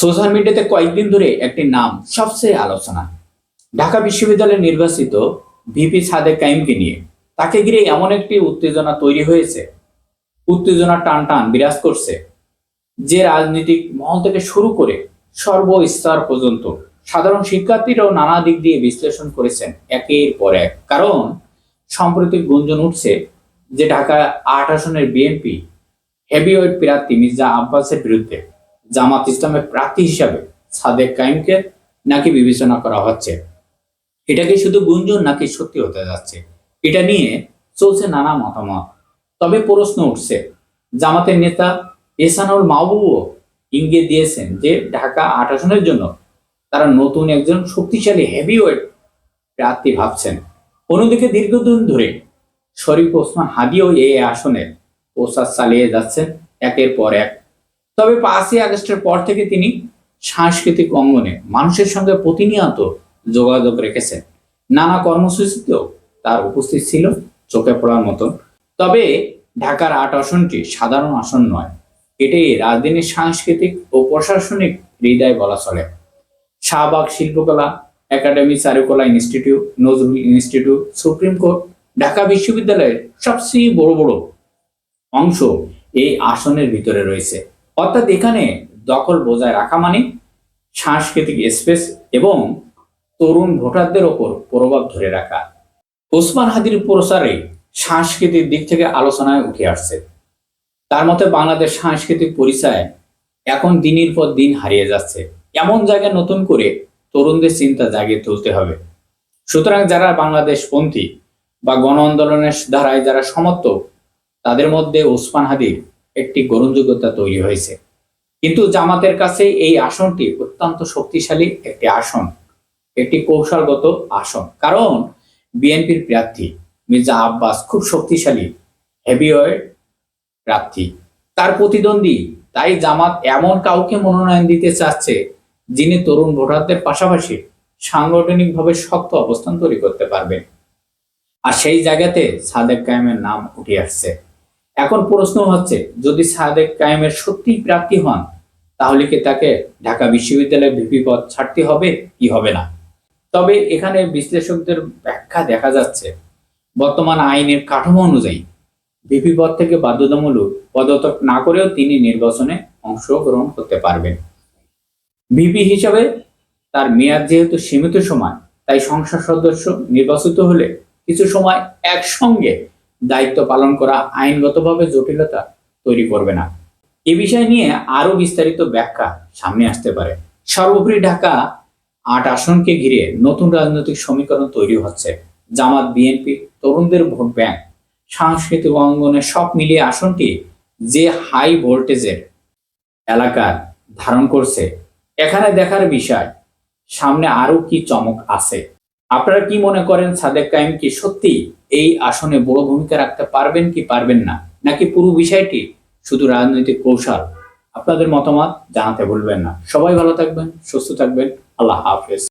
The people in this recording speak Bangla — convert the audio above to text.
সোশ্যাল মিডিয়াতে কয়েকদিন ধরে একটি নাম সবচেয়ে আলোচনা, ঢাকা বিশ্ববিদ্যালয়ের নির্বাচিত ভিপি সাদেক কাইমকে নিয়ে। তাকে ঘিরে এমন একটি উত্তেজনা তৈরি হয়েছে, উত্তেজনা টান টান বিরাজ করছে, যে রাজনৈতিক মহল থেকে শুরু করে সর্বস্তর পর্যন্ত সাধারণ শিক্ষার্থীরাও নানা দিক দিয়ে বিশ্লেষণ করেছেন একের পর এক। কারণ সম্প্রতি গুঞ্জন উঠছে যে ঢাকা ৮ আসনের বিএনপি হেভিওয়েট প্রার্থী মির্জা আব্বাসের বিরুদ্ধে জামাত ইসলামের প্রার্থী হিসাবে সাদেক কাইমকে নাকি বিবেচনা করা হচ্ছে। এটা কি শুধু গুঞ্জন নাকি সত্যি হতে যাচ্ছে, এটা নিয়ে চলছে নানা মতামত। তবে প্রশ্ন উঠছে, জামাতের নেতা এহসানুল মাহবুবও ইঙ্গিত দিয়েছেন যে ঢাকা ৮ আসনের জন্য তারা নতুন একজন শক্তিশালী হেভিওয়েট প্রার্থী ভাবছেন। অন্যদিকে দীর্ঘদিন ধরে শরীফ ওসমান হাদিও এই আসনের প্রচার চালিয়ে যাচ্ছেন একের পর এক। তবে ৫ই আগস্টের পর থেকে তিনি সাংস্কৃতিক অঙ্গনে মানুষের সঙ্গে প্রতিনিয়ত যোগাযোগ রেখেছেন। নানা কর্মসূচিতেও তার উপস্থিত ছিল চোখে পড়ার মতন। তবে ঢাকার ৮ আসনটি সাধারণ আসন নয়, এটি রাজধানীর সাংস্কৃতিক ও প্রশাসনিক হৃদয় বলা চলে। শাহবাগ শিল্পকলা একাডেমি, চারুকলা institute, Nazrul institute, supreme court, Dhaka বিশ্ববিদ্যালয়ের সবচেয়ে বড় বড় অংশ এই আসনের ভিতরে রয়েছে। অর্থাৎ এখানে দখল বজায় রাখা মানে সাংস্কৃতিক স্পেস এবং তরুণ ভোটারদের ওপর প্রভাব ধরে রাখা। ওসমান হাদির প্রচারে সাংস্কৃতিক দিক থেকে আলোচনায় উঠে আসছে। তার মতে বাংলাদেশ সাংস্কৃতিক পরিচয় এখন দিনের পর দিন হারিয়ে যাচ্ছে। এমন জায়গায় নতুন করে তরুণদের চিন্তা জাগিয়ে তুলতে হবে। সুতরাং যারা বাংলাদেশপন্থী বা গণ আন্দোলনের ধারায় যারা সমর্থক, তাদের মধ্যে ওসমান হাদির একটি গ্রহণযোগ্যতা তৈরি হয়েছে। কিন্তু জামাতের কাছে এই আসনটি অত্যন্ত শক্তিশালী একটি আসন, একটি কৌশলগত আসন। কারণ বিএনপির প্রার্থী মির্জা আব্বাস খুব শক্তিশালী হেভিওয়েট প্রার্থী, তার প্রতিদ্বন্দ্বী। তাই জামাত এমন কাউকে মনোনয়ন দিতে চাচ্ছে যিনি তরুণ ভোটারদের পাশাপাশি সাংগঠনিকভাবে শক্ত অবস্থান তৈরি করতে পারবেন। আর সেই জায়গাতে সাদেক কায়েমের নাম উঠে আসছে। এখন প্রশ্ন হচ্ছে, যদি সাদেক কায়েমের সত্যি প্রার্থী হন, তাহলে কি তাকে ঢাকা বিশ্ববিদ্যালয়ের ভিপি পদ ছাড়তে হবে কি হবে না? তবে এখানে বিশ্লেষকদের ব্যাখ্যা দেখা যাচ্ছে, বর্তমান আইনের কাঠামো অনুযায়ী ভিপি পদ থেকে বাধ্যতামূলক পদত্যাগ না করেও তিনি নির্বাচনে অংশগ্রহণ করতে পারবেন। ভিপি হিসাবে তার মেয়াদ যেহেতু সীমিত সময়, তাই সংসদ সদস্য নির্বাচিত হলে কিছু সময় একসঙ্গে দায়িত্ব পালন করা আইনগতভাবে জটিলতা তৈরি করবে না। এ বিষয় নিয়ে আরো বিস্তারিত ব্যাখ্যা সামনে আসতে পারে। সর্বোপরি ঢাকা ৮ আসনকে ঘিরে নতুন রাজনৈতিক সমীকরণ তৈরি হচ্ছে। জামাত, বিএনপি, তরুণদের ভোট ব্যাংক, সাংস্কৃতিক অঙ্গনে সব মিলিয়ে আসনটি যে হাই ভোল্টেজের এলাকার ধারণ করছে, এখানে দেখার বিষয় সামনে আরো কি চমক আছে। আপনারা কি মনে করেন, সাদেক কায়েম কি সত্যি এই আসনে বড় ভূমিকা রাখতে পারবেন কি পারবেন না, নাকি পুরো বিষয়টি শুধু রাজনৈতিক কৌশল? আপনাদের মতামত জানাতে ভুলবেন না। সবাই ভালো থাকবেন, সুস্থ থাকবেন। আল্লাহ হাফেজ।